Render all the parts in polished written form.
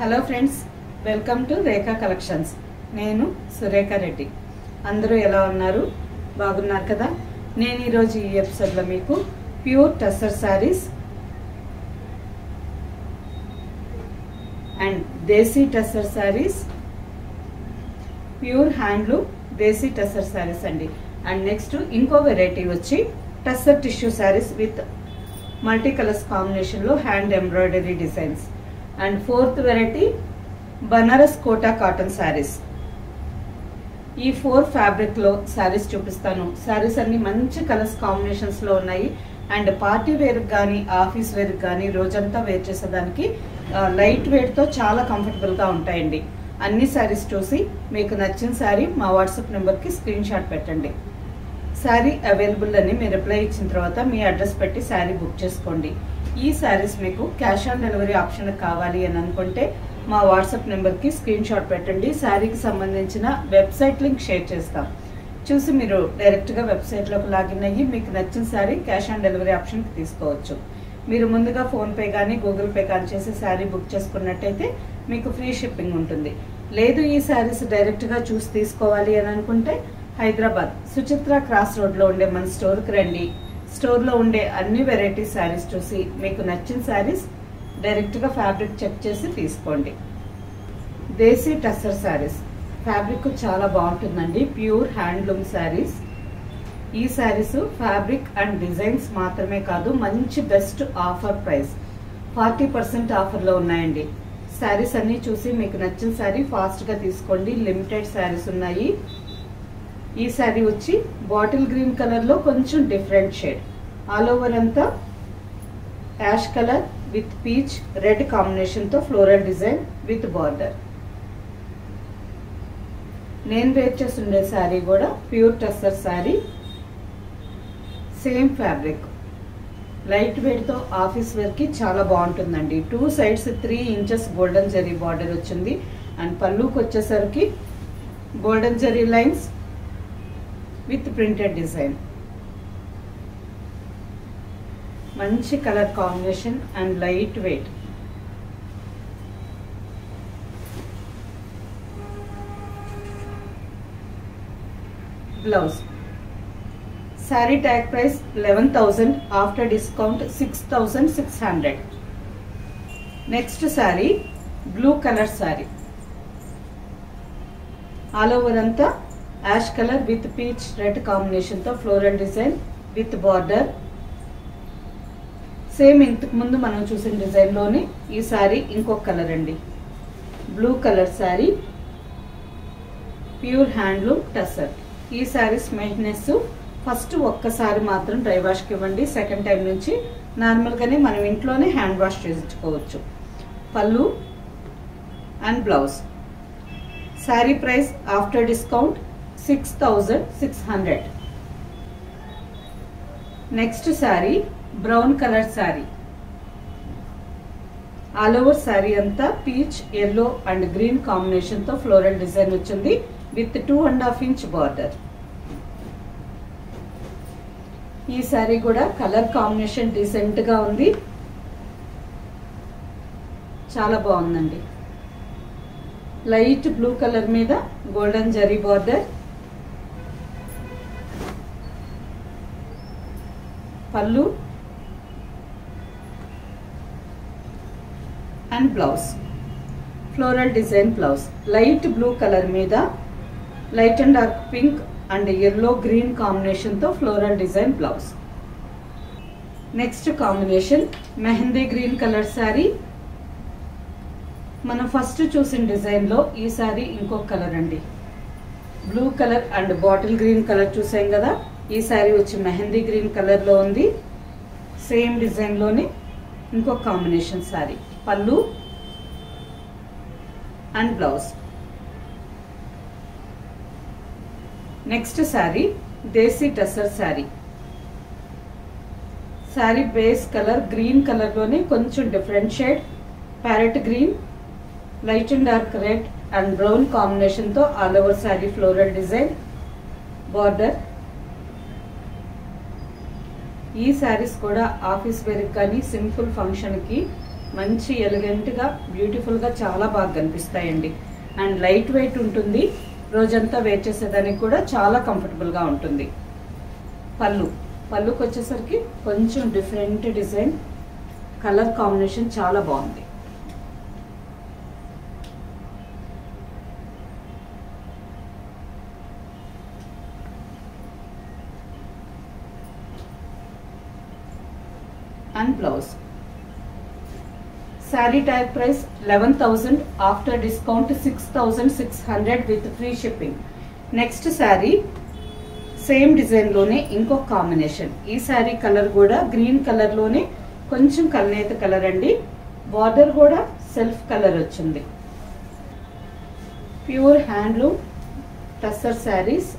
Hello friends, welcome to Rekha collections. నేను సురేఖ రెడ్డి. అందరూ ఎలా ఉన్నారు? బాగున్నారు కదా? నేను ఈరోజు ఈ ఎపిసోడ్లో మీకు pure tussar saris and desi tussar saris, pure handloom desi tussar saris అండి. అండ్ నెక్స్ట్ ఇంకో వెరైటీ వచ్చి tussar tissue saris with multi colours కాంబినేషన్లో hand embroidery designs. And fourth variety Banaras Kota cotton saris. ఈ 4 ఫ్యాబ్రిక్లో శారీస్ చూపిస్తాను. శారీస్ అన్ని మంచి కలర్స్ కాంబినేషన్స్లో ఉన్నాయి. అండ్ పార్టీ వేర్కి కానీ ఆఫీస్ వేర్కి కానీ రోజంతా వేర్ చేసేదానికి లైట్ వెయిట్తో చాలా కంఫర్టబుల్గా ఉంటాయండి. అన్ని శారీస్ చూసి మీకు నచ్చిన శారీ మా వాట్సాప్ నెంబర్కి స్క్రీన్ షాట్ పెట్టండి. శారీ అవైలబుల్ అని మీరు రిప్లై ఇచ్చిన తర్వాత మీ అడ్రస్ పెట్టి శారీ బుక్ చేసుకోండి. ఈ శారీస్ మీకు క్యాష్ ఆన్ డెలివరీ ఆప్షన్ కావాలి అని అనుకుంటే మా వాట్సాప్ నెంబర్కి స్క్రీన్ షాట్ పెట్టండి. శారీకి సంబంధించిన వెబ్సైట్ లింక్ షేర్ చేస్తాం. చూసి మీరు డైరెక్ట్గా వెబ్సైట్లోకి లాగిన్ అయ్యి మీకు నచ్చిన శారీ క్యాష్ ఆన్ డెలివరీ ఆప్షన్కి తీసుకోవచ్చు. మీరు ముందుగా ఫోన్పే కానీ గూగుల్ పే కానీ చేసి శారీ బుక్ చేసుకున్నట్టయితే మీకు ఫ్రీ షిప్పింగ్ ఉంటుంది. లేదు ఈ శారీస్ డైరెక్ట్గా చూసి తీసుకోవాలి అని అనుకుంటే హైదరాబాద్ సుచిత్ర క్రాస్ రోడ్లో ఉండే మన స్టోర్కి రండి. స్టోర్లో ఉండే అన్ని వెరైటీ శారీస్ చూసి మీకు నచ్చిన శారీస్ డైరెక్ట్గా ఫ్యాబ్రిక్ చెక్ చేసి తీసుకోండి. దేశీ టస్సర్ శారీస్ ఫ్యాబ్రిక్ చాలా బాగుంటుందండి. Pure handloom saris. ఈ శారీస్ ఫ్యాబ్రిక్ అండ్ డిజైన్స్ మాత్రమే కాదు, మంచి బెస్ట్ ఆఫర్ ప్రైస్ 40% ఆఫర్లో ఉన్నాయండి. శారీస్ అన్నీ చూసి మీకు నచ్చిన శారీ ఫాస్ట్గా తీసుకోండి. లిమిటెడ్ శారీస్ ఉన్నాయి. ఈ శారీ వచ్చి బాటిల్ గ్రీన్ కలర్లో కొంచెం డిఫరెంట్ షేడ్, ఆల్ ఓవర్ అంతా ash colour with peach red కాంబినేషన్తో ఫ్లోరల్ డిజైన్ విత్ బార్డర్. నేను వేర్ చేస్తుండే శారీ కూడా pure tussar sari. Same fabric, light వెయిట్తో ఆఫీస్ వేర్కి చాలా బాగుంటుందండి. 2 sides 3 inches golden zari border వచ్చింది. అండ్ పళ్ళుకి వచ్చేసరికి golden zari lines with printed design. మంచి colour combination and light weight. Blouse sari tag price 11,000, after discount 6,600. Next sari blue colour sari, all over అంతా ash colour with peach red కాంబినేషన్తో floral design with border. Same ఇంతకు ముందు మనం చూసిన డిజైన్లోని ఈ శారీ ఇంకొక కలర్ అండి. Blue colour sari, pure handloom tussar. ఈ శారీస్ మెయింటెనెన్స్ ఫస్ట్ ఒక్కసారి మాత్రం డ్రై వాష్కి ఇవ్వండి. సెకండ్ టైం నుంచి నార్మల్గానే మనం ఇంట్లోనే హ్యాండ్ వాష్ చేయించుకోవచ్చు. Pallu and blouse. Sari price after discount 6,600. Next sari brown colour sari, all over sari అంతా పీచ్ ఎల్లో అండ్ గ్రీన్ కాంబినేషన్తో ఫ్లోరల్ డిజైన్ వచ్చింది విత్ 2.5 ఇంచ్ బార్డర్. ఈ శారీ కూడా కలర్ కాంబినేషన్ డీసెంట్గా ఉంది, చాలా బాగుందండి. లైట్ బ్లూ కలర్ మీద golden zari border. Pallu and blouse, floral design blouse. Light blue colour మీద light and dark pink and yellow green కాంబినేషన్తో floral design blouse. Next combination mehndi green colour sari. మనం ఫస్ట్ చూసిన డిజైన్లో ఈ శారీ ఇంకొక కలర్ అండి. Blue colour and bottle green colour చూసాం కదా. ఈ శారీ వచ్చి మెహందీ గ్రీన్ కలర్లో ఉంది. సేమ్ డిజైన్లోనే ఇంకొక combination sari. Pallu and blouse. Next sari desi tussar sari. Sari base colour green కలర్లోనే కొంచెం different shade parrot green, light and dark red and brown కాంబినేషన్తో all over sari floral design border. ఈ శారీస్ కూడా ఆఫీస్ వేర్కి కానీ సింపుల్ ఫంక్షన్కి మంచి ఎలిగెంట్గా బ్యూటిఫుల్గా చాలా బాగా కనిపిస్తాయండి. అండ్ లైట్ వెయిట్ ఉంటుంది, రోజంతా వేర్ చేసేదానికి కూడా చాలా కంఫర్టబుల్గా ఉంటుంది. పళ్ళుకి వచ్చేసరికి కొంచెం డిఫరెంట్ డిజైన్, కలర్ కాంబినేషన్ చాలా బాగుంది. And blouse. Sari tag price 11,000, after discount 6,600 with free shipping. Next sari same డిజైన్లోనే ఇంకొక కాంబినేషన్. ఈ శారీ కలర్ కూడా గ్రీన్ కలర్లోనే కొంచెం కల్నేత కలర్ అండి. బార్డర్ కూడా సెల్ఫ్ కలర్ వచ్చింది. Pure handloom tussar saris.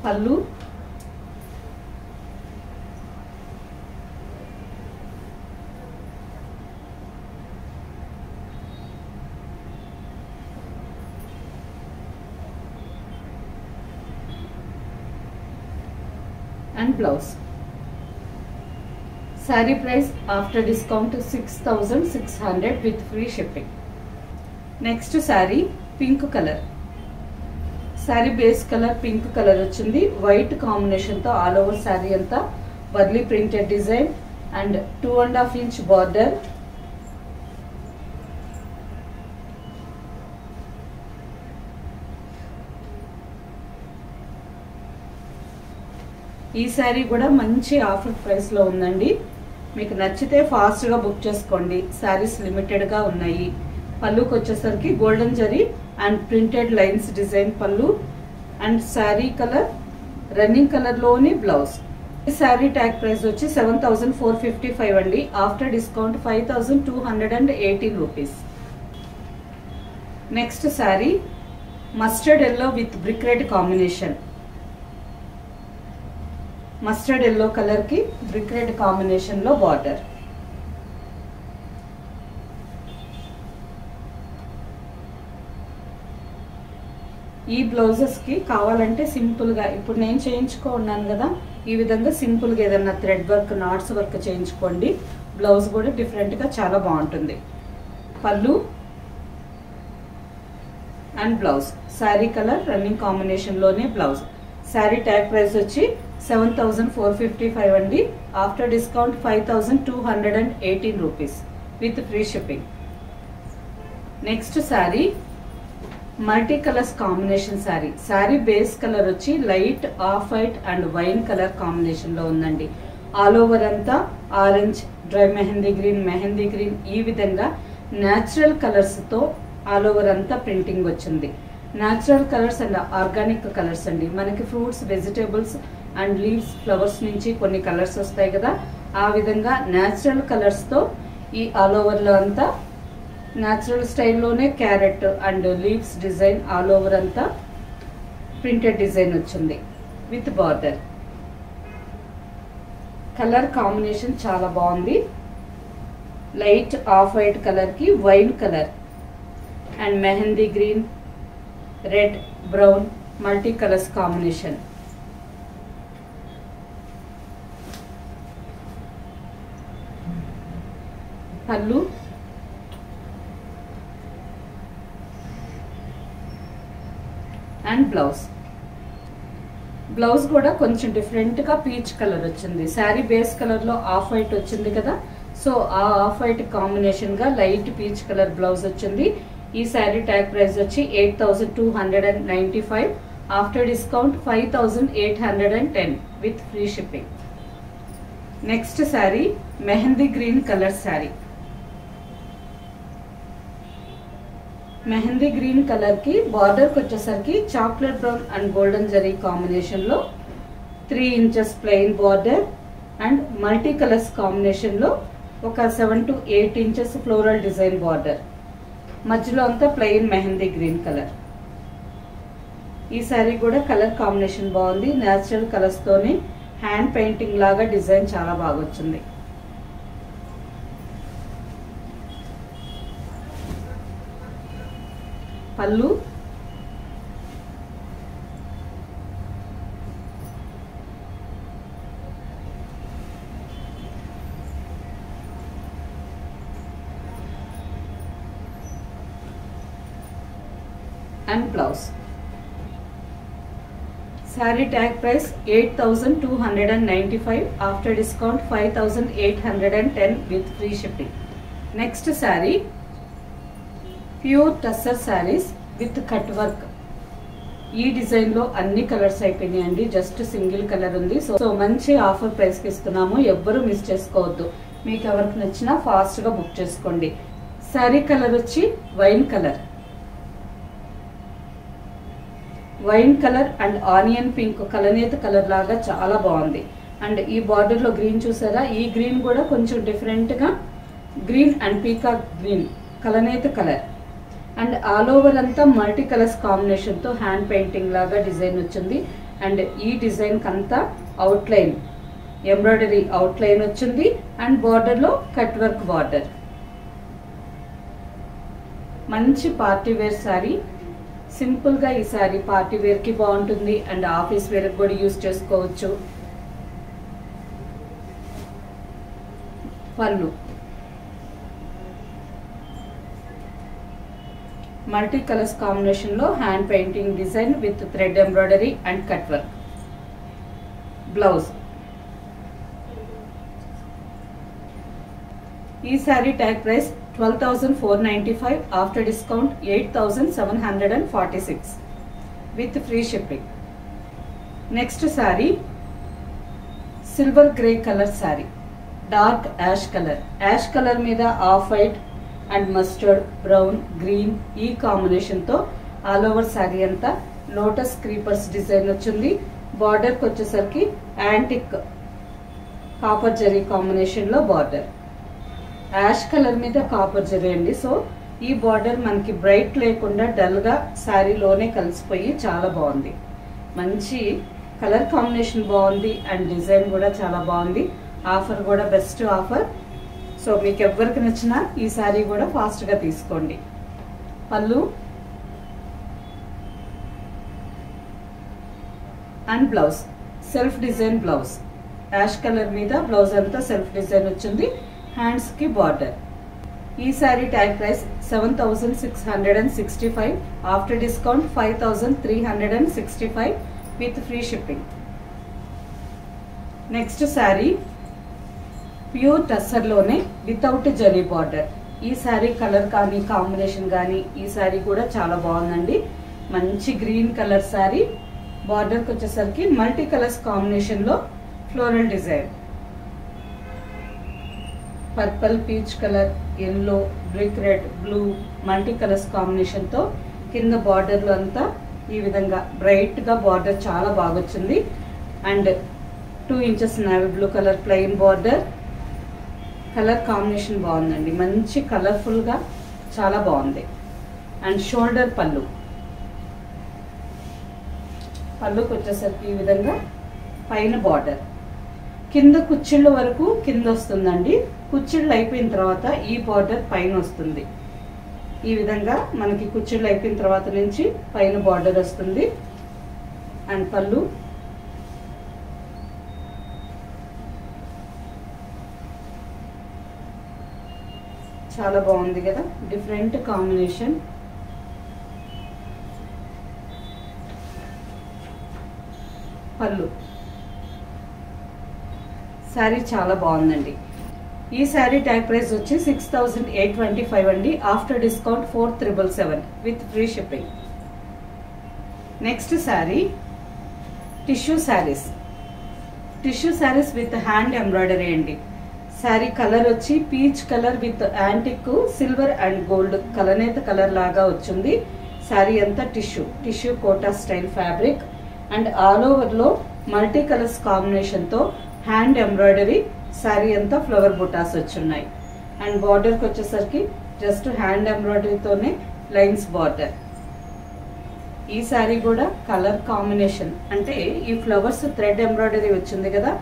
Pallu, and blouse. Saree price after discount 6,600 with free shipping. Next saree pink color. Saree base color pink color వచ్చింది. White combination తో all over saree అంతా Warli printed design and 2.5 inch border. ఈ శారీ కూడా మంచి offer price లో ఉందండి. మీకు నచ్చితే ఫాస్ట్ గా బుక్ చేసుకోండి. శారీస్ లిమిటెడ్ గా ఉన్నాయి. పళ్ళుకి వచ్చేసరికి golden zari and printed lines design pallu and sari colour running colour లోని బ్లౌజ్. ఈ శారీ ట్యాగ్ ప్రైస్ వచ్చి 7,455 అండి. After discount 5,218 rupees. Next sari mustard yellow with brick red combination. Mustard yellow colour కి బ్రిక్ రెడ్ కాంబినేషన్ లో బార్డర్. ఈ బ్లౌజెస్ కి కావాలంటే సింపుల్ గా ఇప్పుడు నేను చేయించుకున్నాను కదా, ఈ విధంగా సింపుల్ గా ఏదన్నా థ్రెడ్ వర్క్ నాట్స్ వర్క్ చేయించుకోండి. బ్లౌజ్ కూడా డిఫరెంట్ గా చాలా బాగుంటుంది. Pallu and blouse sari colour running combination లోనే బ్లౌజ్. శారీ ట్యాగ్ ప్రైస్ వచ్చి 7,455 అండి. After discount 5,218 rupees with free shipping. Next sari multi colours combination sari. Sari base colour వచ్చి light off white and wine colour combination లో ఉందండి. ఆల్ ఓవర్ అంతా ఆరెంజ్, డ్రై మెహందీ గ్రీన్ ఈ విధంగా natural colours తో ఆల్ ఓవర్ అంతా ప్రింటింగ్ వచ్చింది. Natural colours and organic colours అండి. మనకి fruits, vegetables and leaves, flowers నుంచి కొన్ని కలర్స్ వస్తాయి కదా, ఆ విధంగా న్యాచురల్ కలర్స్ తో ఈ ఆల్ ఓవర్ లో అంతా న్యాచురల్ స్టైల్లోనే carrot and leaves design all over అంతా ప్రింటెడ్ డిజైన్ వచ్చింది విత్ బార్డర్. కలర్ కాంబినేషన్ చాలా బాగుంది. లైట్ ఆఫ్ వైట్ కలర్ కి wine colour and mehndi green, red, brown multi colours combination. Pallu and blouse. Blouse కూడా కొంచెం డిఫరెంట్ గా పీచ్ కలర్ వచ్చింది. Sari base colour లో ఆఫ్ వైట్ వచ్చింది కదా, సో ఆ ఆఫ్ వైట్ కాంబినేషన్ గా లైట్ పీచ్ కలర్ బ్లౌజ్ వచ్చింది. ఈ శారీ ట్యాగ్ ప్రైస్ వచ్చి 8,295. After discount 5,810 with free shipping. Next sari mehndi green colour sari. Mehndi green colour కి బార్డర్ కి వచ్చేసరికి chocolate brown and golden zari combination లో 3 inches plain border and multi colours combination లో ఒక 7 to 8 inches floral design border. మధ్యలో అంతా ప్లెయిన్ మెహందీ గ్రీన్ కలర్. ఈ శారీ కూడా కలర్ కాంబినేషన్ బాగుంది. న్యాచురల్ కలర్స్ తోని హ్యాండ్ పెయింటింగ్ లాగా డిజైన్ చాలా బాగా వచ్చింది. పళ్ళు, and blouse. Saree tag price 8,295, after discount 5,810 with free shipping. Next saree, pure tussar sarees with cut work. ఈ డిజైన్ లో అన్ని కలర్స్ అయిపోయినాయండి, జస్ట్ సింగిల్ కలర్ ఉంది. సో మంచి ఆఫర్ ప్రైస్ కి ఇస్తున్నాము, ఎవ్వరూ మిస్ చేసుకోవద్దు. మీకు ఎవరికి నచ్చినా ఫాస్ట్ గా బుక్ చేసుకోండి. సారీ కలర్ వచ్చి wine colour and onion pink కలనేత కలర్ లాగా చాలా బాగుంది. అండ్ ఈ బార్డర్ లో గ్రీన్ చూసారా, ఈ గ్రీన్ కూడా కొంచెం డిఫరెంట్ గా గ్రీన్ అండ్ పీకాక్ గ్రీన్ కలనేత కలర్. అండ్ ఆల్ ఓవర్ అంతా మల్టీ కలర్స్ కాంబినేషన్ తో హ్యాండ్ పెయింటింగ్ లాగా డిజైన్ వచ్చింది. అండ్ ఈ డిజైన్ కంతా outline embroidery outline వచ్చింది. అండ్ బార్డర్ లో కట్ వర్క్ బార్డర్. మంచి పార్టీ వేర్ సారీ, సింపుల్ గా ఈ సారీ పార్టీ వేర్ కి బాగుంటుంది అండ్ ఆఫీస్ వేర్ కూడా యూజ్ చేసుకోవచ్చు. పళ్ళు, మల్టీ కలర్స్ కాంబినేషన్ లో hand painting design with thread embroidery and cut work. Blouse. ఈ sari tag price 12,495, after discount 8,746 with free shipping. Next saree, silver grey color saree, dark ash color మీద of white and mustard, brown, green ఈ combination తో all over sorry అంతా lotus creepers design వచ్చింది. Border కి వచ్చేసరికి antique copper zari combination లో border. Ash colour మీద copper zari అండి. సో ఈ బార్డర్ మనకి బ్రైట్ లేకుండా డల్ గా శారీలోనే కలిసిపోయి చాలా బాగుంది. మంచి కలర్ కాంబినేషన్ బాగుంది అండ్ డిజైన్ కూడా చాలా బాగుంది. ఆఫర్ కూడా బెస్ట్ ఆఫర్. సో మీకు ఎవరికి నచ్చినా ఈ శారీ కూడా ఫాస్ట్ గా తీసుకోండి. పళ్ళు and blouse, self design blouse. Ash colour మీద బ్లౌజ్ అంతా సెల్ఫ్ డిజైన్ వచ్చింది. హ్యాండ్స్ కి బార్డర్. ఈ sari tag price 7,665, after discount 5,365 with free shipping. Next sari pure tussar లోనే వితౌట్ జరీ బార్డర్. ఈ సారీ కలర్ కానీ కాంబినేషన్ కానీ ఈ సారీ కూడా చాలా బాగుందండి. మంచి గ్రీన్ కలర్ సారీ, బార్డర్ కి వచ్చేసరికి మల్టీ కలర్స్ కాంబినేషన్ లో floral design. Purple, peach colour, yellow, brick red, blue multi colours combination తో కింద బార్డర్ లో అంతా ఈ విధంగా బ్రైట్ గా బార్డర్ చాలా బాగా వచ్చింది. And 2 inches navy blue colour plain border. Colour combination బాగుందండి, మంచి కలర్ఫుల్ గా చాలా బాగుంది. అండ్ షోల్డర్ పళ్ళుకి వచ్చేసరికి ఈ విధంగా పైన బార్డర్, కింద కుచ్చిళ్ళ వరకు కింద వస్తుందండి. కుచ్చిళ్ళు అయిపోయిన తర్వాత ఈ బార్డర్ పైన వస్తుంది. ఈ విధంగా మనకి కుచ్చిళ్ళు అయిపోయిన తర్వాత నుంచి పైన బార్డర్ వస్తుంది. అండ్ పళ్ళు, చాలా బాగుంది కదా, డిఫరెంట్ కాంబినేషన్. పళ్ళు, శారీ చాలా బాగుందండి. ఈ శారీ ట్యాగ్ ప్రైస్ వచ్చి 6,825 అండి, after discount 4,777 with free shipping. Next sari tissue saris with hand embroidery అండి. శారీ కలర్ వచ్చి peach colour with antique silver and gold కలనేత కలర్ లాగా వచ్చింది. శారీ అంతా tissue Kota style fabric and all over లో మల్టీ కలర్స్ కాంబినేషన్ తో హ్యాండ్ ఎంబ్రాయిడరీ. శారీ అంతా ఫ్లవర్ బుటాస్ వచ్చున్నాయి. అండ్ బార్డర్ కి వచ్చేసరికి జస్ట్ హ్యాండ్ ఎంబ్రాయిడరీతోనే లైన్స్ బార్డర్. ఈ శారీ కూడా కలర్ కాంబినేషన్ అంటే ఈ ఫ్లవర్స్ థ్రెడ్ ఎంబ్రాయిడరీ వచ్చింది కదా,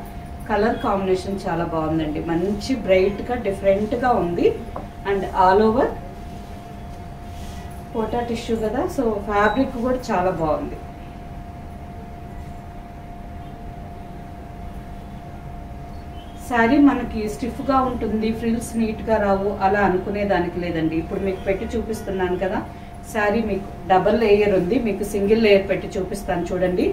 కలర్ కాంబినేషన్ చాలా బాగుందండి. మంచి బ్రైట్ గా డిఫరెంట్ గా ఉంది. And all over Kota tissue కదా, సో ఫ్యాబ్రిక్ కూడా చాలా బాగుంది. శారీ మనకి స్టిఫ్గా ఉంటుంది, ఫ్రిల్స్ నీట్గా రావు అలా అనుకునే దానికి లేదండి. ఇప్పుడు మీకు పెట్టి చూపిస్తున్నాను కదా, శారీ మీకు డబల్ లేయర్ ఉంది, మీకు సింగిల్ లేయర్ పెట్టి చూపిస్తాను చూడండి.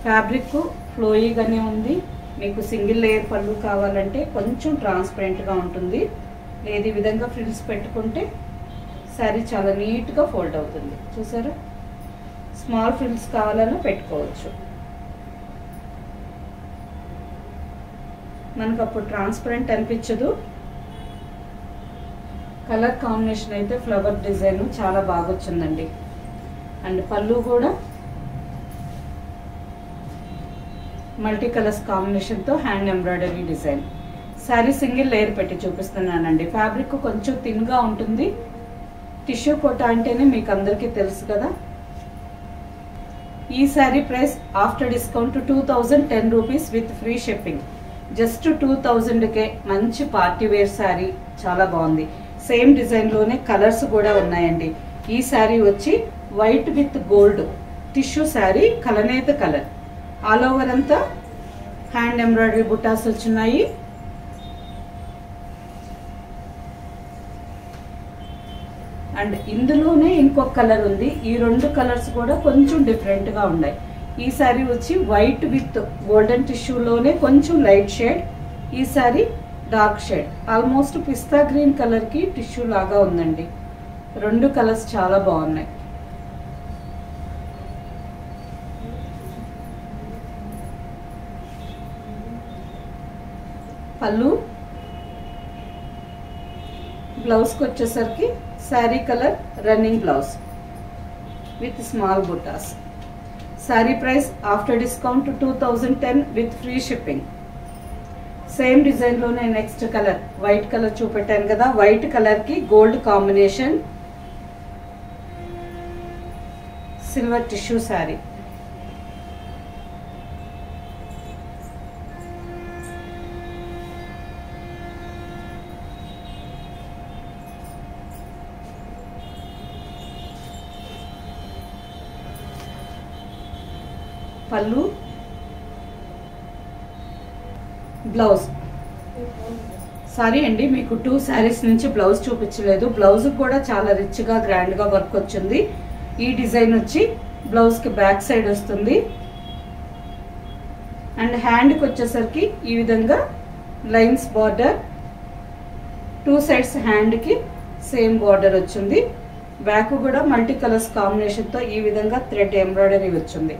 ఫ్యాబ్రిక్ ఫ్లోయీగానే ఉంది. మీకు సింగిల్ లేయర్ పళ్ళు కావాలంటే కొంచెం ట్రాన్స్పరెంట్గా ఉంటుంది, లేదు ఈ విధంగా ఫ్రిల్స్ పెట్టుకుంటే శారీ చాలా నీట్గా ఫోల్డ్ అవుతుంది. చూసారా, స్మాల్ ఫ్రిల్స్ కావాలన్నా పెట్టుకోవచ్చు. మనకు అప్పుడు ట్రాన్స్పరెంట్ అనిపించదు. కలర్ కాంబినేషన్ అయితే ఫ్లవర్ డిజైన్ చాలా బాగా వచ్చిందండి. అండ్ పళ్ళు కూడా మల్టీ కలర్స్ కాంబినేషన్తో hand embroidery design. Sari single layer పెట్టి చూపిస్తున్నానండి. ఫ్యాబ్రిక్ కొంచెం థిన్గా ఉంటుంది. టిష్యూ కోటా అంటేనే మీకు అందరికీ తెలుసు కదా. ఈ sari price after discount 2010 rupees with free shipping. Just 2000కే మంచి పార్టీ వేర్ శారీ, చాలా బాగుంది. సేమ్ డిజైన్లోనే కలర్స్ కూడా ఉన్నాయండి. ఈ శారీ వచ్చి white with gold tissue sari, కలనేత కలర్. ఆల్ ఓవర్ అంతా హ్యాండ్ ఎంబ్రాయిడరీ బుటాస్ వచ్చినాయి. అండ్ ఇందులోనే ఇంకొక కలర్ ఉంది. ఈ రెండు కలర్స్ కూడా కొంచెం డిఫరెంట్గా ఉన్నాయి. ఈ శారీ వచ్చి వైట్ విత్ గోల్డెన్ టిష్యూలోనే కొంచెం లైట్ షేడ్, ఈ శారీ డార్క్ షేడ్, ఆల్మోస్ట్ పిస్తా గ్రీన్ కలర్కి టిష్యూ లాగా ఉందండి. రెండు కలర్స్ చాలా బాగున్నాయి. పళ్ళు, బ్లౌజ్కి వచ్చేసరికి sari colour running blouse with small బుటాస్. Sari price after discount 2010 with free shipping. Same డిజైన్లోనే నెక్స్ట్ కలర్ వైట్ కలర్ చూపెట్టాను కదా, వైట్ కలర్కి gold combination silver tissue sari. పళ్ళు, బ్లౌజ్. సారీ అండి, మీకు 2 శారీస్ నుంచి బ్లౌజ్ చూపించలేదు. బ్లౌజ్ కూడా చాలా రిచ్గా గ్రాండ్గా వర్క్ వచ్చింది. ఈ డిజైన్ వచ్చి బ్లౌజ్కి బ్యాక్ సైడ్ వస్తుంది. అండ్ హ్యాండ్కి వచ్చేసరికి ఈ విధంగా లైన్స్ బార్డర్, 2 సైడ్స్ హ్యాండ్కి సేమ్ బార్డర్ వచ్చింది. బ్యాక్ కూడా మల్టీ కలర్స్ కాంబినేషన్తో ఈ విధంగా థ్రెడ్ ఎంబ్రాయిడరీ వచ్చింది.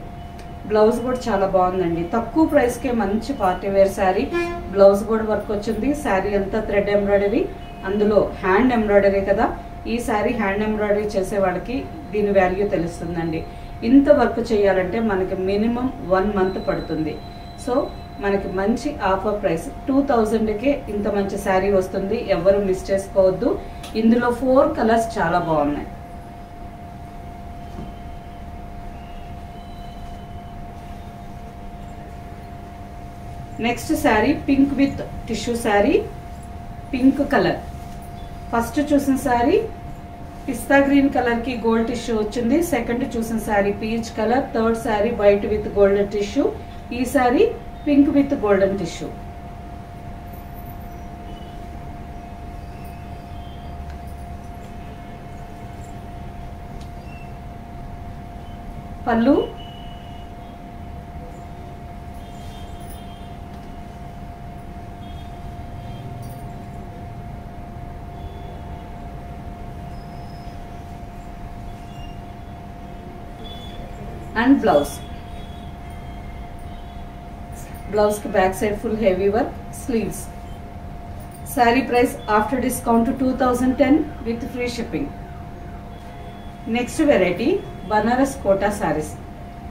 బ్లౌజ్ కూడా చాలా బాగుందండి. తక్కువ ప్రైస్కే మంచి పార్టీ వేర్ శారీ. బ్లౌజ్ కూడా వర్క్ వచ్చింది. శారీ అంతా థ్రెడ్ ఎంబ్రాయిడరీ, అందులో హ్యాండ్ ఎంబ్రాయిడరీ కదా. ఈ శారీ హ్యాండ్ ఎంబ్రాయిడరీ చేసే వాళ్ళకి దీని వాల్యూ తెలుస్తుందండి. ఇంత వర్క్ చేయాలంటే మనకి మినిమం 1 మంత్ పడుతుంది. సో మనకి మంచి ఆఫర్ ప్రైస్ 2000కే ఇంత మంచి శారీ వస్తుంది. ఎవరు మిస్ చేసుకోవద్దు. ఇందులో 4 కలర్స్ చాలా బాగున్నాయి. Next sari pink with tissue sari, pink colour. First చూసిన శారీ పిస్తా గ్రీన్ కలర్కి గోల్డ్ టిష్యూ వచ్చింది. సెకండ్ చూసిన sari peach colour. Third sari white with golden tissue. ఈ sari pink with golden tissue. పళ్ళు, అండ్ బ్లౌజ్. బ్లౌజ్ కి back side full heavy work, sleeves. Sari price after discount 2010 with free shipping. Next variety Banaras Kota saris.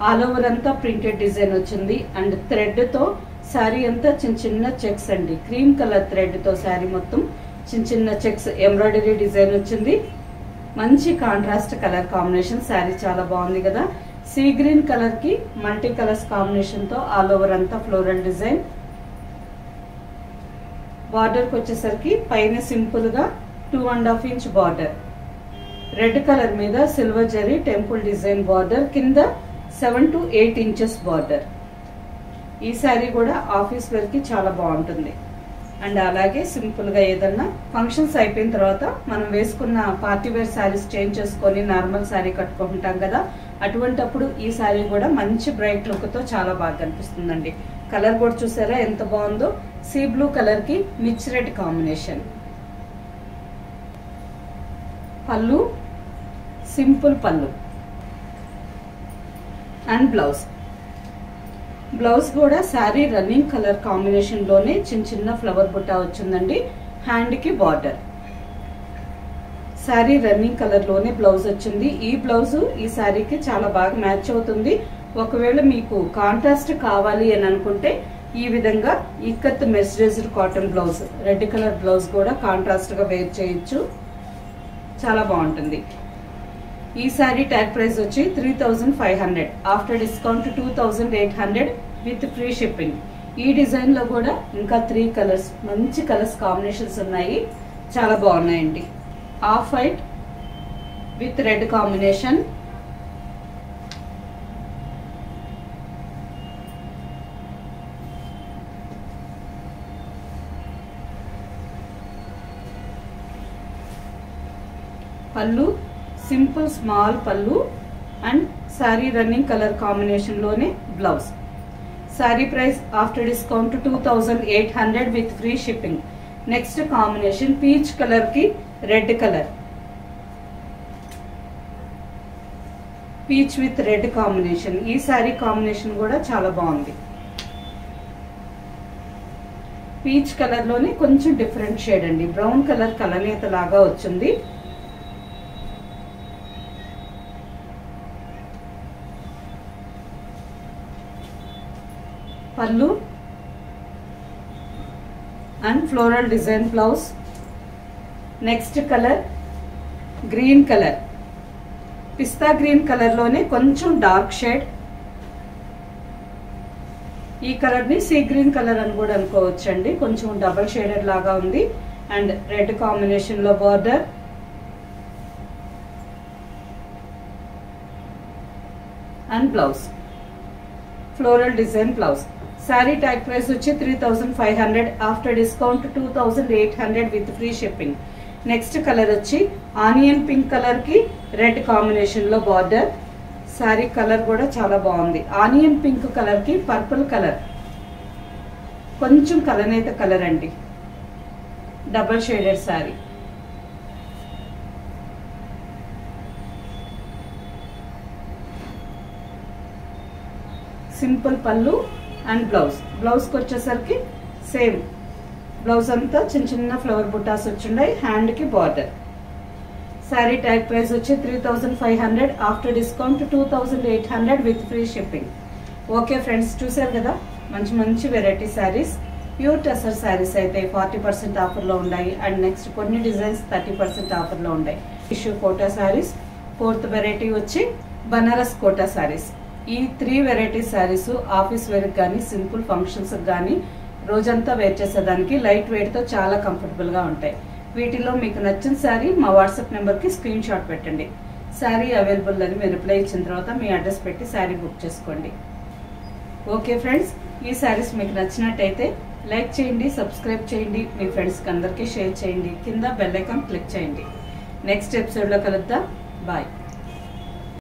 All over అంతా printed design వచ్చింది. And థ్రెడ్తో శారీ అంతా చిన్న చిన్న checks అండి. క్రీమ్ కలర్ థ్రెడ్తో శారీ మొత్తం చిన్న చిన్న చెక్స్ ఎంబ్రాయిడరీ డిజైన్ వచ్చింది. మంచి కాంట్రాస్ట్ కలర్ కాంబినేషన్. శారీ చాలా బాగుంది కదా. సీ గ్రీన్ కలర్ కి మల్టీ కలర్స్ కాంబినేషన్ తో ఆల్ ఓవర్ అంతా ఫ్లోరల్ డిజైన్. బార్డర్ కి వచ్చేసరికి పైన సింపుల్ గా 2.5 ఇంచ్ బార్డర్. రెడ్ కలర్ మీద silver zari temple design border, కింద 7 to 8 ఇంచెస్ బార్డర్. ఈ శారీ కూడా ఆఫీస్ వేర్ కి చాలా బాగుంటుంది. అండ్ అలాగే సింపుల్ గా ఏదన్నా ఫంక్షన్స్ అయిపోయిన తర్వాత మనం వేసుకున్న పార్టీ వేర్ శారీస్ చేంజ్ చేసుకొని నార్మల్ శారీ కట్టుకుంటాం కదా, అటువంటప్పుడు ఈ శారీ కూడా మంచి బ్రైట్ లుక్ తో చాలా బాగా కనిపిస్తుందండి. కలర్ కూడా చూసారా ఎంత బాగుందో, సీ బ్లూ కలర్ కి మిర్చి రెడ్ కాంబినేషన్. పళ్ళు సింపుల్ పళ్ళు అండ్ బ్లౌజ్. బ్లౌజ్ కూడా శారీ రన్నింగ్ కలర్ కాంబినేషన్ లోనే చిన్న చిన్న ఫ్లవర్ బుట్టా వచ్చిందండి. హ్యాండ్ కి బార్డర్. శారీ రన్నింగ్ కలర్ లోనే బ్లౌజ్ వచ్చింది. ఈ బ్లౌజ్ ఈ శారీకి చాలా బాగా మ్యాచ్ అవుతుంది. ఒకవేళ మీకు కాంట్రాస్ట్ కావాలి అని అనుకుంటే ఈ విధంగా ikat mercerised cotton blouse, red colour blouse కూడా కాంట్రాస్ట్ గా వేర్ చేయొచ్చు, చాలా బాగుంటుంది. ఈ శారీ ట్యాగ్ ప్రైస్ వచ్చి 3500, after discount 2800 with free shipping. ఈ డిజైన్ లో కూడా ఇంకా 3 కలర్స్, మంచి కలర్స్ కాంబినేషన్స్ ఉన్నాయి, చాలా బాగున్నాయండి. Off white with red combination, పళ్ళు సింపుల్ స్మాల్ పళ్ళు and sari running colour combination లోనే blouse. Sari price after discount 2800 with free shipping. Next combination peach colour కి red colour, peach with red combination. ఈ sari combination కూడా చాలా బాగుంది. పీచ్ కలర్ లోనే కొంచెం డిఫరెంట్ షేడ్ అండి, బ్రౌన్ కలర్ కలనేత లాగా వచ్చింది. పళ్ళు and floral design blouse. Next colour green colour, pista green colour లోనే కొంచెం డార్క్ షేడ్. ఈ కలర్ ని సీ గ్రీన్ కలర్ అని కూడా అనుకోవచ్చు అండి, కొంచెం డబల్ షేడెడ్ లాగా ఉంది. అండ్ రెడ్ కాంబినేషన్ లో border, and blouse floral design blouse. Sari tag price వచ్చి 3500, after discount 2800 with free shipping. Next colour వచ్చి ఆనియన్ పింక్ కలర్ కి రెడ్ కాంబినేషన్ లో బార్డర్. శారీ కలర్ కూడా చాలా బాగుంది. ఆనియన్ పింక్ కలర్ కి పర్పుల్ కలర్, కొంచెం కలనేత కలర్ అండి, డబల్ షేడెడ్ శారీ. సింపుల్ పళ్ళు అండ్ బ్లౌజ్. బ్లౌజ్ కి వచ్చేసరికి సేమ్ బ్లౌజ్ అంతా చిన్న చిన్న ఫ్లవర్ బుట్టాస్ వచ్చిండాయి, హ్యాండ్ కి బార్డర్. శారీ ట్యాగ్ ప్రైస్ వచ్చి 3500, after discount 2800 with free shipping. Okay friends, చూసారు కదా మంచి మంచి వెరైటీ శారీస్. ప్యూర్ టసర్ శారీస్ అయితే 40% ఆఫర్లో ఉన్నాయి. అండ్ నెక్స్ట్ కొన్ని డిజైన్స్ 30% ఆఫర్లో ఉన్నాయి. Tissue quota saris. 4th variety వచ్చి బనారస్ కోటా శారీస్. ఈ 3 వెరైటీ శారీస్ ఆఫీస్ వేర్ కానీ సింపుల్ ఫంక్షన్స్ కానీ రోజంతా వేర్ చేసేదానికి లైట్ వెయిట్ తో చాలా కంఫర్టబుల్ గా ఉంటాయి. వీటిలో మీకు నచ్చిన శారీ మా వాట్సాప్ నెంబర్ కి స్క్రీన్ షాట్ పెట్టండి. శారీ అవైలబుల్ అని మీరు రిప్లై ఇచ్చిన తర్వాత మీ అడ్రస్ పెట్టి శారీ బుక్ చేసుకోండి. ఓకే ఫ్రెండ్స్, ఈ శారీస్ మీకు నచ్చినట్టయితే లైక్ చేయండి, సబ్స్క్రైబ్ చేయండి, మీ ఫ్రెండ్స్కి అందరికీ షేర్ చేయండి, కింద బెల్ ఐకాన్ క్లిక్ చేయండి. నెక్స్ట్ ఎపిసోడ్లో కలుద్దాం. బాయ్.